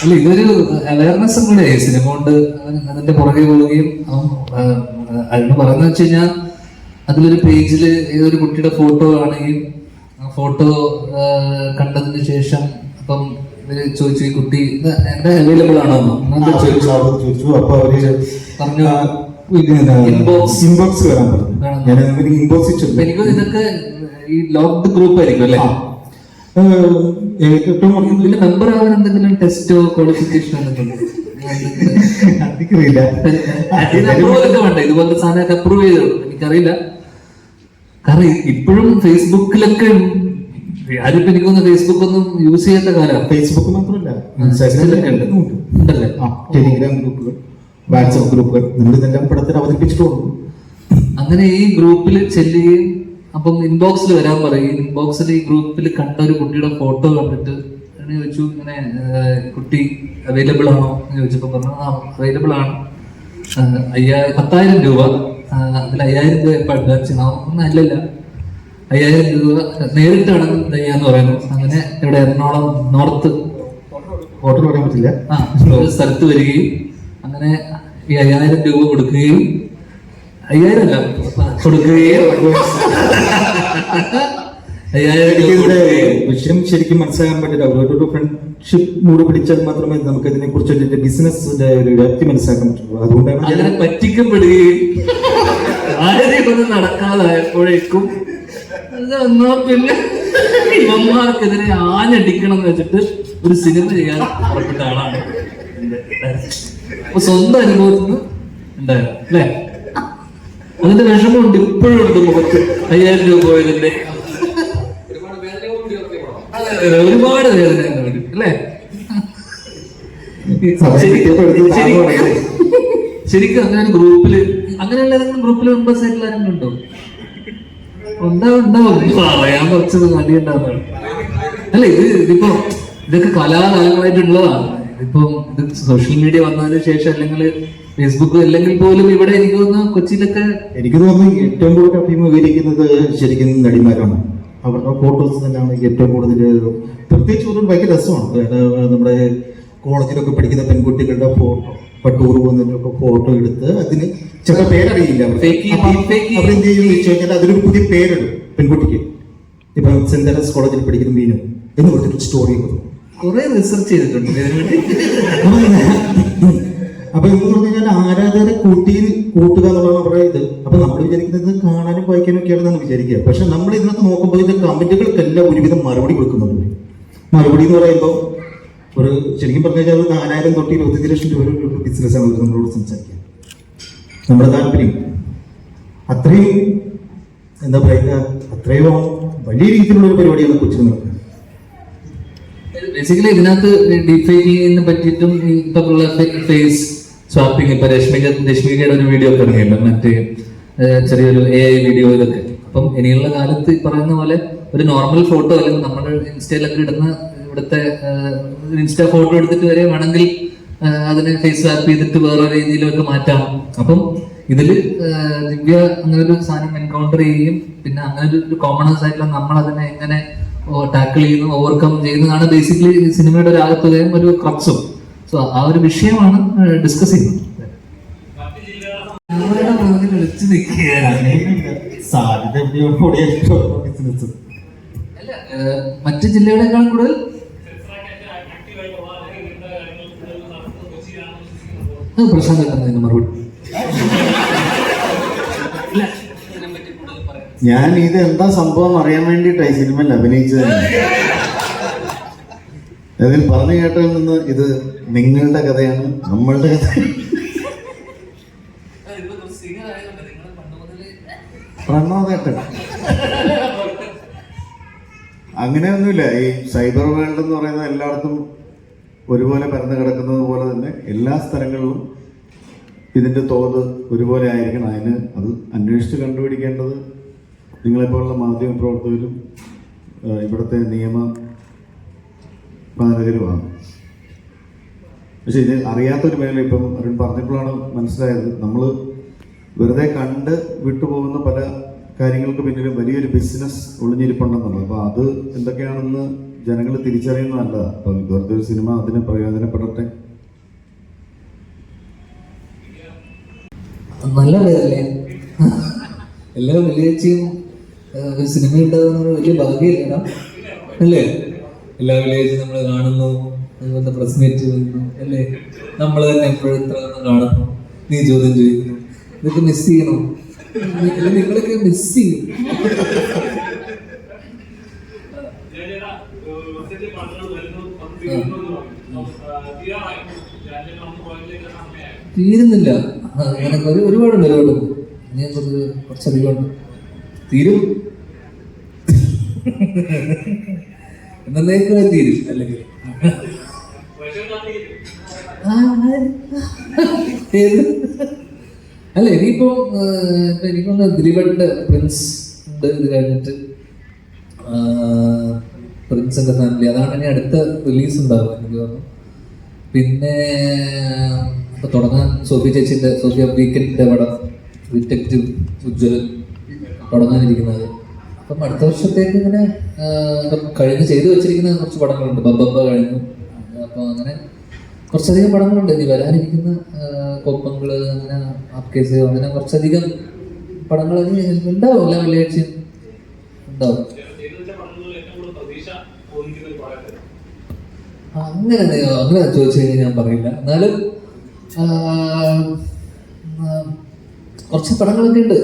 അല്ല, ഇതൊരു അവയർനെസ്സും കൂടെ സിനിമ കൊണ്ട് അതിന്റെ പുറകെ പോവുകയും അതിന് പറയുന്നത് വെച്ച് കഴിഞ്ഞാൽ അതിലൊരു പേജില് ഏതൊരു കുട്ടിയുടെ ഫോട്ടോ കാണുകയും ആ ഫോട്ടോ കണ്ടതിന് ശേഷം അപ്പം ഇവര് ചോദിച്ചു ഈ കുട്ടി എന്റെ അവൈലബിൾ ആണോ ചോദിച്ചു. അപ്പൊ അവര് പറഞ്ഞു ഇൻബോക്സ് വരാൻ പറഞ്ഞു. എനിക്ക് ഇതൊക്കെ ഈ ലോക്ക്ഡ് ഗ്രൂപ്പ് ആയിരിക്കും അല്ലേ? ഇതിന്റെ മെമ്പർ ആവാൻ എന്തെങ്കിലും ടെസ്റ്റോ ക്വാളിഫിക്കേഷനോ എനിക്കറിയില്ല. വേണ്ട, ഇതുപോലത്തെ സാധനമൊക്കെ അപ്രൂവ് ചെയ്തോ എനിക്കറിയില്ല. കാരണം ഇപ്പോഴും ഫേസ്ബുക്കിലൊക്കെ ആരും എനിക്കൊന്ന് ഫേസ്ബുക്ക് ഒന്നും യൂസ് ചെയ്യാത്ത കാലമാണ്. ഫേസ്ബുക്ക് മാത്രമല്ല, ഉണ്ടല്ലേ, ടെലിഗ്രാം ഗ്രൂപ്പുകൾ, വാട്സപ്പ് ഗ്രൂപ്പുകൾ, നമ്മൾ ഇതെല്ലാം പടത്തിൽ അവതരിപ്പിച്ചിട്ടുണ്ട്. അങ്ങനെ ഈ ഗ്രൂപ്പിൽ ചെല്ലുകയും അപ്പം ഇൻബോക്സിൽ വരാൻ പറയും. ഇൻബോക്സിൽ ഈ ഗ്രൂപ്പിൽ കണ്ട ഒരു കുട്ടിയുടെ ഫോട്ടോ കണ്ടിട്ട് ചോദിച്ചു ഇങ്ങനെ കുട്ടി അവൈലബിൾ ആണോ എന്ന് ചോദിച്ചപ്പോ പറഞ്ഞു അവൈലബിൾ ആണ്, 10,000 രൂപ, അതിൽ 5,000 രൂപ ഇപ്പൊ അഡ്വാൻസ് ചെയ്യണം. ഒന്നും അല്ലല്ല, 5,000 രൂപ നേരിട്ടാണ് ചെയ്യാന്ന് പറയുന്നു. അങ്ങനെ ഇവിടെ എറണാകുളം നോർത്ത് ഹോട്ടൽ പറയാൻ പറ്റില്ല ഒരു സ്ഥലത്ത് വരികയും അങ്ങനെ ഈ 5,000 രൂപ കൊടുക്കുകയും 5,000 അല്ല കൊടുക്കുകയും 5,000 രൂപ വിഷയം ശരിക്കും മനസ്സിലാക്കാൻ പറ്റില്ല. അവരോടൊരു ഫ്രണ്ട്ഷിപ്പ് മൂട് പിടിച്ചാൽ മാത്രമേ നമുക്ക് ഇതിനെ കുറിച്ച് ബിസിനസിന്റെ ഒരു വ്യാപ്തി മനസ്സിലാക്കാൻ പറ്റുള്ളൂ. അതുകൊണ്ടാണ് അങ്ങനെ പറ്റിക്കപ്പെടുകയും ആരെയും ഒന്നും നടക്കാതായപ്പോഴേക്കും എന്നാ പിന്നെ ഇവന്മാർക്കെതിരെ ആഞ്ഞടിക്കണം എന്ന് വെച്ചിട്ട് ഒരു സിനിമ ചെയ്യാൻ പുറപ്പെട്ട ആളാണ്. അപ്പൊ സ്വന്തം അനുഭവത്തിൽ നിന്ന് ഉണ്ടായിരുന്നു അല്ലേ? അതിന്റെ വിഷമമുണ്ട്, ഇപ്പോഴും ഉണ്ട് മുഖത്ത്. 5,000 രൂപ പോയതിന്റെ ഒരുപാട് വേദന അല്ലേ? ശരിക്കും അങ്ങനെ ഗ്രൂപ്പില് അങ്ങനെയുള്ള ഏതെങ്കിലും ഗ്രൂപ്പിൽ മെമ്പേഴ്സ് ആയിട്ടുള്ള ആരെങ്കിലും ഉണ്ടോ? ഉണ്ടാവും പറയാൻ കുറച്ചത് മടിയുണ്ടാവുന്നതാണ്. അല്ല, ഇതിപ്പോ ഇതൊക്കെ കലാകാലങ്ങളായിട്ടുള്ളതാണ്. ഇപ്പം ഇത് സോഷ്യൽ മീഡിയ വന്നതിന് ശേഷം അല്ലെങ്കിൽ ഫേസ്ബുക്ക് അല്ലെങ്കിൽ പോലും ഇവിടെ എനിക്ക് തോന്നുന്നു കൊച്ചിയിലൊക്കെ എനിക്ക് തോന്നുന്നു ഏറ്റവും കൂടുതൽ അഭിമുഖീകരിക്കുന്നത് ശരിക്കും നടിമാരാണ്. അവരുടെ ഫോട്ടോസ് തന്നെയാണ് ഏറ്റവും കൂടുതൽ. പ്രത്യേകിച്ച് ഒരു ഭയങ്കര രസമാണ്. നമ്മുടെ കോളേജിലൊക്കെ പഠിക്കുന്ന പെൺകുട്ടികളുടെ ഫോട്ടോ, ഇപ്പൊ ടൂർ പോകുന്നതിനൊക്കെ ഫോട്ടോ എടുത്ത് അതിന് ചില പേരറിയില്ല. അവരെന്ത് ചെയ്യുമെന്ന് വെച്ച് കഴിഞ്ഞാൽ അതിലൊരു പുതിയ പേരിടും പെൺകുട്ടിക്ക്. ഇപ്പൊ സെന്റ് തെരേസ് കോളേജിൽ പഠിക്കുന്ന മീനു എന്ന് പറഞ്ഞിട്ട് സ്റ്റോറി കുറെ റിസർച്ച് ചെയ്തിട്ടുണ്ട്. അപ്പൊ എന്ന് പറഞ്ഞു കഴിഞ്ഞാൽ ആരാധകരെ കൂട്ടുക എന്നുള്ളതാണ് അവരുടെ ഇത്. അപ്പൊ നമ്മൾ വിചാരിക്കുന്നത് കാണാനും വായിക്കാനും ഒക്കെയാണെന്നാണ് വിചാരിക്കുക. പക്ഷെ നമ്മൾ ഇതിനകത്ത് നോക്കുമ്പോൾ ഇതിന്റെ കമന്റുകൾക്കെല്ലാം ഒരുവിധം മറുപടി കൊടുക്കുന്നുണ്ട്. മറുപടി എന്ന് പറയുമ്പോൾ ഒരു ശരിക്കും പറഞ്ഞു കഴിഞ്ഞാൽ 4,000 തൊട്ട് 25 ലക്ഷം രൂപ ഒരു ബിസിനസ്സാണ് അവർ നമ്മളോട് സംസാരിക്കുക. നമ്മുടെ താല്പര്യം അത്രയും എന്താ പറയുക, അത്രയും വലിയ രീതിയിലുള്ള ഒരു പരിപാടിയാണ് കൊച്ചിയിൽ നടക്കുന്നത്. ബേസിക്കലി ഇതിനകത്ത് ഡീപ് പറ്റിയിട്ടും ഇപ്പൊ ഫേസ് സ്വാപ്പിംഗ്, ഇപ്പൊ രശ്മികയുടെ ഒരു വീഡിയോ ഒക്കെ ഇറങ്ങിയല്ലോ, മറ്റേ ചെറിയൊരു AI വീഡിയോ ഇതൊക്കെ. അപ്പം ഇനിയുള്ള കാലത്ത് ഈ പറയുന്ന പോലെ ഒരു നോർമൽ ഫോട്ടോ അല്ലെങ്കിൽ നമ്മുടെ ഇൻസ്റ്റയിലൊക്കെ ഇടുന്ന ഇവിടുത്തെ ഇൻസ്റ്റ ഫോട്ടോ എടുത്തിട്ട് വരെ വേണമെങ്കിൽ അതിനെ ഫേസ് സ്വാപ്പ് ചെയ്തിട്ട് വേറെ രീതിയിലൊക്കെ മാറ്റാം. അപ്പം ഇതില് ദിവ്യ അങ്ങനെ ഒരു സാധനം എൻകൗണ്ടർ ചെയ്യുകയും പിന്നെ അങ്ങനെ ഒരു കോമണേഴ്സ് ആയിട്ടുള്ള നമ്മൾ അതിനെ എങ്ങനെ ടാക്കിൾ ചെയ്യുന്നു, ഓവർകം ചെയ്യുന്നതാണ് ബേസിക്കലി സിനിമയുടെ ഒരു ആകത്തുകയും ഒരു ക്രക്സും. സോ ആ ഒരു വിഷയമാണ് ഡിസ്കസ് ചെയ്യുന്നത്. മറ്റു ജില്ലകളെക്കാൾ കൂടുതൽ പ്രശ്നം കിട്ടുന്നതിന് മറുപടി ഞാൻ ഇത് എന്താ സംഭവം അറിയാൻ വേണ്ടിയിട്ടായി സിനിമയിൽ അഭിനയിച്ചത്. അതിൽ പറഞ്ഞു കേട്ടതിൽ നിന്ന് ഇത് നിങ്ങളുടെ കഥയാണ്, നമ്മളുടെ കഥ. പ്രണോദേട്ടൻ അങ്ങനെയൊന്നുമില്ല. ഈ സൈബർ വേൾഡ് എന്ന് പറയുന്നത് എല്ലായിടത്തും ഒരുപോലെ പരന്നു കിടക്കുന്നത് പോലെ തന്നെ എല്ലാ സ്ഥലങ്ങളിലും ഇതിൻ്റെ തോത് ഒരുപോലെ ആയിരിക്കണം. അതിന് അത് അന്വേഷിച്ച് കണ്ടുപിടിക്കേണ്ടത് നിങ്ങളെപ്പോലുള്ള മാധ്യമ പ്രവർത്തകരും ഇവിടുത്തെ നിയമ പാലകരുമാണ്. പക്ഷെ ഇത് അറിയാത്തൊരു മേഖല ഇപ്പം അരുൺ പറഞ്ഞപ്പോഴാണ് മനസ്സിലായത്. നമ്മൾ വെറുതെ കണ്ട് വിട്ടുപോകുന്ന പല കാര്യങ്ങൾക്ക് പിന്നിലും വലിയൊരു ബിസിനസ് ഒളിഞ്ഞിരിപ്പുണ്ടെന്നുള്ളത്. അപ്പോൾ അത് എന്തൊക്കെയാണെന്ന് ജനങ്ങൾ തിരിച്ചറിയുന്നതല്ല. അപ്പം വെറുതെ ഒരു സിനിമ അതിന് പ്രയോജനപ്പെടട്ടെ. നല്ല പേരല്ലേ? എല്ലാ വെള്ളിയാഴ്ചയും ഒരു സിനിമ ഉണ്ടാകുന്ന വലിയ ഭാഗ്യമില്ലടാ അല്ലേ? എല്ലാ വെള്ളിയാഴ്ചയും നമ്മൾ കാണുന്നു, അതുപോലെ പ്രസ് മീറ്റ് വരുന്നു അല്ലേ? നമ്മൾ തന്നെ എപ്പോഴെത്ര കാണുന്നു, നീ ചോദ്യം ചോദിക്കുന്നു. ഇതൊക്കെ മിസ് ചെയ്യണോ? നിങ്ങളൊക്കെ മിസ് ചെയ്യും. തീരുന്നില്ല. അങ്ങനെ ഒരുപാടുണ്ട്. ഇനി കുറച്ചധികം ഉണ്ട്. തീരും എന്നേക്കും തീരും അല്ലെങ്കിൽ അല്ല ഇനിയിപ്പോ എനിക്കൊന്ന് ദിലീപേട്ടന്റെ പ്രിൻസ് ഉണ്ട്. ഇത് കഴിഞ്ഞിട്ട് പ്രിൻസിന്റെ ഫാമിലി, അതാണ് ഇനി അടുത്ത റിലീസ് ഉണ്ടാവുക എനിക്ക് തോന്നുന്നു. പിന്നെ ഇപ്പൊ തുടങ്ങാൻ സോഫിയ വീക്കെൻഡിന്റെ പടം ഡിറ്റക്റ്റീവ് ഉജ്ജ്വലൻ തുടങ്ങാനിരിക്കുന്നത്. അപ്പം അടുത്ത വർഷത്തേക്ക് ഇങ്ങനെ കഴിഞ്ഞ് ചെയ്തു വെച്ചിരിക്കുന്ന കുറച്ച് പടങ്ങളുണ്ട്. ബബ്ബ കഴിഞ്ഞു. അപ്പോൾ അങ്ങനെ കുറച്ചധികം പടങ്ങളുണ്ട് ഇനി വരാനിരിക്കുന്ന. കൊപ്പങ്ങള്, അങ്ങനെ ആപ്കേസ്, അങ്ങനെ കുറച്ചധികം പടങ്ങൾ ഇനി ഉണ്ടാവും. എല്ലാ വെള്ളിയാഴ്ചയും ഉണ്ടാവും. അങ്ങനെ ചോദിച്ചു കഴിഞ്ഞാൽ ഞാൻ പറയില്ല. എന്നാലും കുറച്ച് പടങ്ങളൊക്കെ ഉണ്ട്.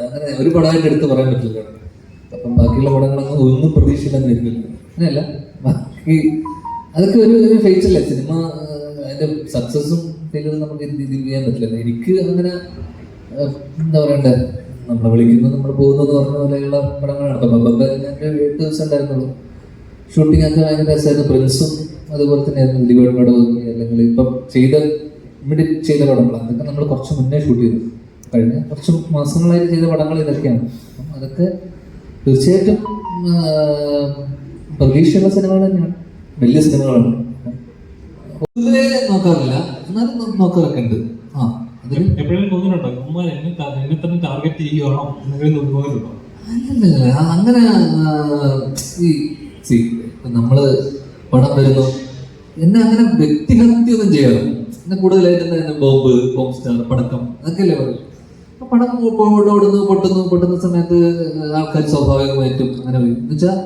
അങ്ങനെ ഒരു പടമായിട്ട് എടുത്ത് പറയാൻ പറ്റില്ല. അപ്പം ബാക്കിയുള്ള പടങ്ങളൊന്നും ഒന്നും പ്രതീക്ഷയില്ലെന്ന് വരില്ല. അങ്ങനെയല്ല, ബാക്കി അതൊക്കെ ഒരു ഫേച്ചല്ലേ സിനിമ. അതിന്റെ സക്സസും ഫെയിലും നമുക്ക് ഇത് ചെയ്യാൻ പറ്റില്ല. എനിക്ക് അങ്ങനെ എന്താ പറയണ്ടേ, നമ്മളെ വിളിക്കുന്നു നമ്മൾ പോകുന്നു എന്ന് പറഞ്ഞ പോലെയുള്ള പടങ്ങളാണ്. അപ്പം ബബ്ബ ഞാൻ 8 ദിവസം ഉണ്ടായിരുന്നുള്ളൂ. ഷൂട്ടിംഗ് ഒക്കെ ഭയങ്കര രസമായിരുന്നു. പ്രിൻസും അതുപോലെ തന്നെയായിരുന്നു. ദിലീപേട്ടനോട് അല്ലെങ്കിൽ ഇപ്പം ഇമ്മീഡിയറ്റ് ചെയ്ത പടങ്ങൾ അതൊക്കെ നമ്മൾ കുറച്ച് മുന്നേ ഷൂട്ട് ചെയ്തു. കഴിഞ്ഞ കുറച്ച് മാസങ്ങളായിട്ട് ചെയ്ത പടങ്ങൾ ഇതൊക്കെയാണ്. അപ്പം അതൊക്കെ തീർച്ചയായിട്ടും പ്രതീക്ഷയുള്ള സിനിമകൾ തന്നെയാണ്, വലിയ സിനിമകളാണ്. പൊതുവെ നോക്കാറില്ല, എന്നാലും നോക്കാറൊക്കെ ഉണ്ട്. എപ്പോഴും തോന്നിയിട്ടുണ്ടോ എന്നെ തന്നെ ടാർഗറ്റ് ചെയ്യുകയാണോ എന്തെങ്കിലും തോന്നിയിട്ടുണ്ടോ? അല്ലല്ല, അങ്ങനെ നമ്മള് പടം വരുന്നു എന്നെ അങ്ങനെ വ്യക്തിഹത്യൊന്നും ചെയ്യാറ്. എന്നെ കൂടുതലായിട്ട് ബോംബ് സ്റ്റാർ, പടക്കം അതൊക്കെയല്ലേ പറയും. അപ്പൊ പടം പൊട്ടുന്ന സമയത്ത് ആൾക്കാർ സ്വാഭാവികമായിട്ടും അങ്ങനെ വരും. എന്നുവെച്ചാൽ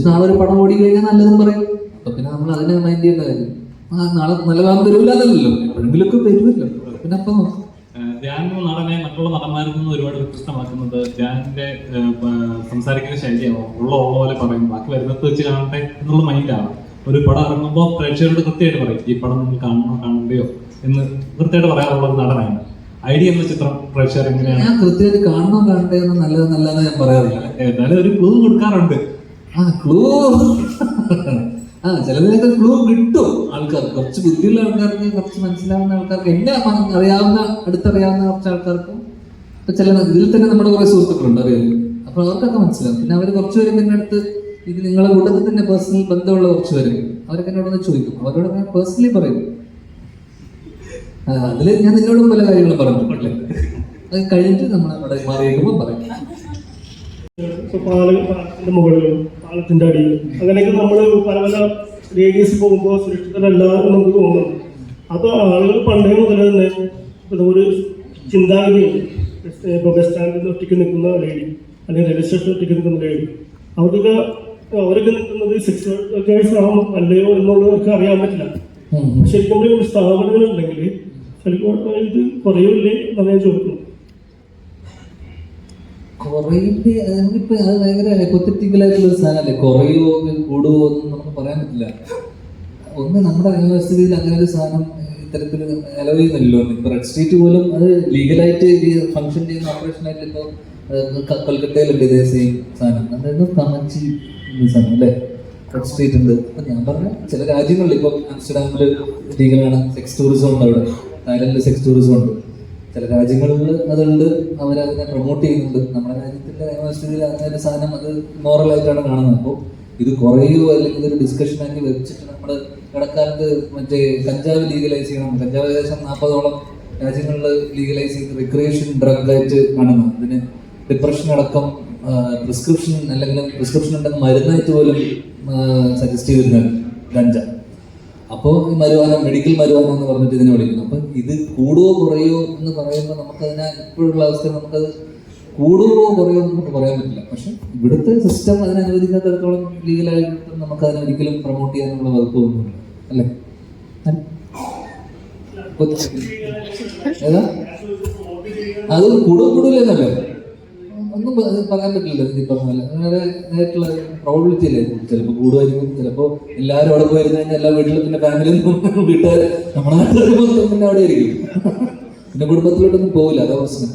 നാളെ ഒരു പടം ഓടി കഴിഞ്ഞാൽ നല്ലതെന്ന് പറയും. അപ്പൊ പിന്നെ നമ്മൾ അതിനെ മൈൻഡ് ചെയ്യേണ്ട കാര്യം. നാളെ നല്ല ഭാഗം വരില്ലല്ലോ, എപ്പോഴെങ്കിലൊക്കെ വരുമല്ലോ. പിന്നെ അപ്പൊ നോക്കും. ധ്യാൻ നടനെ മറ്റുള്ള നടന്മാരിൽ നിന്ന് ഒരുപാട് വ്യത്യസ്തമാക്കുന്നത് ധ്യാനിന്റെ സംസാരിക്കുന്ന ശൈലിയാണോ? ഉള്ള പോലെ പറയും, ബാക്കി വരുന്നത് വെച്ച് കാണട്ടെ എന്നുള്ള മൈൻഡാണ്. ഒരു പടം ഇറങ്ങുമ്പോൾ പ്രേക്ഷകരോട് കൃത്യമായിട്ട് പറയും, ഈ പടം നിങ്ങൾ കാണണ്ടയോ എന്ന് കൃത്യമായിട്ട് പറയാറുള്ള ഒരു നടനാണ്. ഐഡിയ എന്ന ചിത്രം പ്രേക്ഷകർ എങ്ങനെയാണ്? ഞാൻ കൃത്യമായിട്ട് കാണണ്ടേ എന്ന് നല്ലതെന്ന് ഞാൻ പറയാറില്ല. എന്നാലും ഒരു ക്ലൂ കൊടുക്കാറുണ്ട്. ക്ലൂ ചിലതിനൊക്കെ ക്ലൂ കിട്ടും ആൾക്കാർക്ക്. കുറച്ച് ബുദ്ധിയുള്ള ആൾക്കാർക്ക്, കുറച്ച് മനസ്സിലാവുന്ന ആൾക്കാർക്ക്, എന്നെ അടുത്തറിയാവുന്ന കുറച്ച് ആൾക്കാർക്കും. ഇപ്പൊ ചില ഇതിൽ തന്നെ നമ്മുടെ കുറെ സുഹൃത്തുക്കളുണ്ട് അറിയാം. അപ്പൊ അവർക്കൊക്കെ മനസ്സിലാവും. പിന്നെ അവർ കുറച്ചുപേരും എന്റെ അടുത്ത് ഇത് നിങ്ങളെ കൂട്ടത്തിൽ തന്നെ പേഴ്സണൽ ബന്ധമുള്ള കുറച്ചുപേര് അവരൊക്കെ എന്നോടൊന്ന് ചോദിക്കും. അവരോട് ഞാൻ പേഴ്സണലി പറയും. അതിൽ ഞാൻ നിന്നോടും പല കാര്യങ്ങളും പറഞ്ഞിട്ടുണ്ടല്ലേ. അത് കഴിഞ്ഞിട്ട് നമ്മൾ അവിടെ മാറിയേക്കുമ്പോൾ പറയും. പാലത്തിന്റെ മുകളിൽ, പാലത്തിന്റെ അടിയിൽ, അങ്ങനെയൊക്കെ നമ്മൾ പല പല റേഡിയസ് പോകുമ്പോൾ സുരക്ഷിതരല്ലാതെ നമുക്ക് തോന്നുന്നു. അപ്പോൾ ആളുകൾ പണ്ടേ മുതൽ തന്നെ ഒരു ചിന്താഗതിയുണ്ട്. ഇപ്പോൾ ബസ് സ്റ്റാൻഡിൽ ഒറ്റയ്ക്ക് നിൽക്കുന്ന ലേഡി, അല്ലെങ്കിൽ റെയിൽവേ സ്റ്റേഷനിൽ ഒറ്റയ്ക്ക് നിൽക്കുന്ന ലേഡി, അവരൊക്കെ നിൽക്കുന്നത് സെക്സ് വർക്കേഴ്സ് ആണോ അല്ലയോ എന്നുള്ളവർക്ക് അറിയാൻ പറ്റില്ല. ശരിക്കും ഒരു സ്ഥാപനങ്ങളുണ്ടെങ്കിൽ ചിലപ്പോൾ ഇത് കുറയില്ലേ എന്നാണ് ഞാൻ ചോദിക്കുന്നത്. കുറയില്ലേ, നമുക്കിപ്പോ അത് ഭയങ്കര ഹൈപ്പോത്തറ്റിക്കലായിട്ടുള്ള ഒരു സാധനമല്ലേ. കുറയുമോ കൂടുമോ ഒന്നും നമുക്ക് പറയാൻ പറ്റില്ല. ഒന്ന് നമ്മുടെ യൂണിവേഴ്സിറ്റിയിൽ അങ്ങനെ ഒരു സാധനം ഇത്തരത്തിൽ അലോ ചെയ്യുന്നില്ലല്ലോ. ഇപ്പൊ റെഡ് സ്ട്രീറ്റ് പോലും അത് ലീഗലായിട്ട് ഫംഗ്ഷൻ ചെയ്യുന്ന ഓപ്പറേഷനായിട്ട് ഇപ്പോൾ കൊൽക്കത്തയിലുണ്ട് ഇതേ സെയിം സാധനം. അതായത് കമച്ചി സാധനം അല്ലേ, റെഡ് സ്ട്രീറ്റ് ഉണ്ട്. അപ്പൊ ഞാൻ പറഞ്ഞ ചില രാജ്യങ്ങളിൽ ഇപ്പൊ ആംസ്റ്റർഡാമില് ലീഗലാണ്. സെക്സ് ടൂറിസം ഉണ്ട് അവിടെ. തായ്ലൻഡിൽ സെക്സ് ടൂറിസം ഉണ്ട്. ചില രാജ്യങ്ങളിൽ അതുണ്ട്, അവരതിനെ പ്രൊമോട്ട് ചെയ്യുന്നുണ്ട്. നമ്മുടെ രാജ്യത്തിന്റെ യൂണിവേഴ്സിറ്റിയിൽ അങ്ങനെ സാധനം അത് മോറലായിട്ടാണ് കാണുന്നത്. അപ്പോൾ ഇത് കുറയുമോ അല്ലെങ്കിൽ ഇതൊരു ഡിസ്കഷൻ ആക്കി വെച്ചിട്ട് നമ്മൾ ഇടക്കാലത്ത് മറ്റേ കഞ്ചാവ് ലീഗലൈസ് ചെയ്യണം. കഞ്ചാവ് ഏകദേശം 40ഓളം രാജ്യങ്ങളിൽ ലീഗലൈസ് ചെയ്ത് റിക്രിയേഷൻ ഡ്രഗ് ആയിട്ട് കാണുന്നത്. അതിന് ഡിപ്രഷൻ അടക്കം പ്രിസ്ക്രിപ്ഷൻ അല്ലെങ്കിൽ പ്രിസ്ക്രിപ്ഷൻ ഉണ്ടെങ്കിൽ മരുന്നായിട്ട് പോലും സജസ്റ്റ് ചെയ്തിരുന്ന ഗഞ്ച. അപ്പോൾ ഈ മരുവാന മെഡിക്കൽ മരുവാന എന്ന് പറഞ്ഞിട്ട് ഇതിനെ വിളിക്കുന്നു. അപ്പം ഇത് കൂടുവോ കുറയോ എന്ന് പറയുമ്പോൾ നമുക്കതിനെ ഇപ്പോഴുള്ള അവസ്ഥയിൽ നമുക്കത് കൂടുവോ കുറയോ എന്ന് നമുക്ക് പറയാൻ പറ്റില്ല. പക്ഷെ ഇവിടുത്തെ സിസ്റ്റം അതിനെ അനുവദിക്കാത്തിടത്തോളം ലീഗലായിട്ട് നമുക്ക് അതിനെ ഒരിക്കലും പ്രൊമോട്ട് ചെയ്യാനുള്ള വകുപ്പൊന്നുമില്ല അല്ലേ? ഏതാ അത് കൂടുതലെന്നല്ലേ ഒന്നും പറയാൻ പറ്റില്ല. ഈ പറഞ്ഞ പോലെ വളരെ നേരിട്ടുള്ള പ്രോബിലിറ്റി അല്ലേ. ചിലപ്പോൾ കൂടുമായിരിക്കും, ചിലപ്പോൾ എല്ലാവരും അവിടെ പോയിരുന്നു കഴിഞ്ഞാൽ എല്ലാ വീട്ടിലും പിന്നെ ഫാമിലിയും വീട്ടുകാർ നമ്മുടെ നാട്ടിൽ മൊത്തം പിന്നെ അവിടെ ആയിരിക്കും. പിന്നെ കുടുംബത്തിലോട്ടൊന്നും പോകില്ല, അതാ പ്രശ്നം.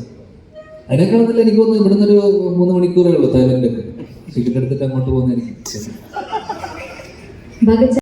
അതിനേക്കാളത്തിൽ എനിക്ക് തോന്നുന്നു ഇവിടുന്ന് ഒരു 3 മണിക്കൂറേ ഉള്ളൂ തായ്ലൻഡിലൊക്കെ. ടിക്കറ്റ് എടുത്തിട്ട് അങ്ങോട്ട് പോകുന്നതായിരിക്കും.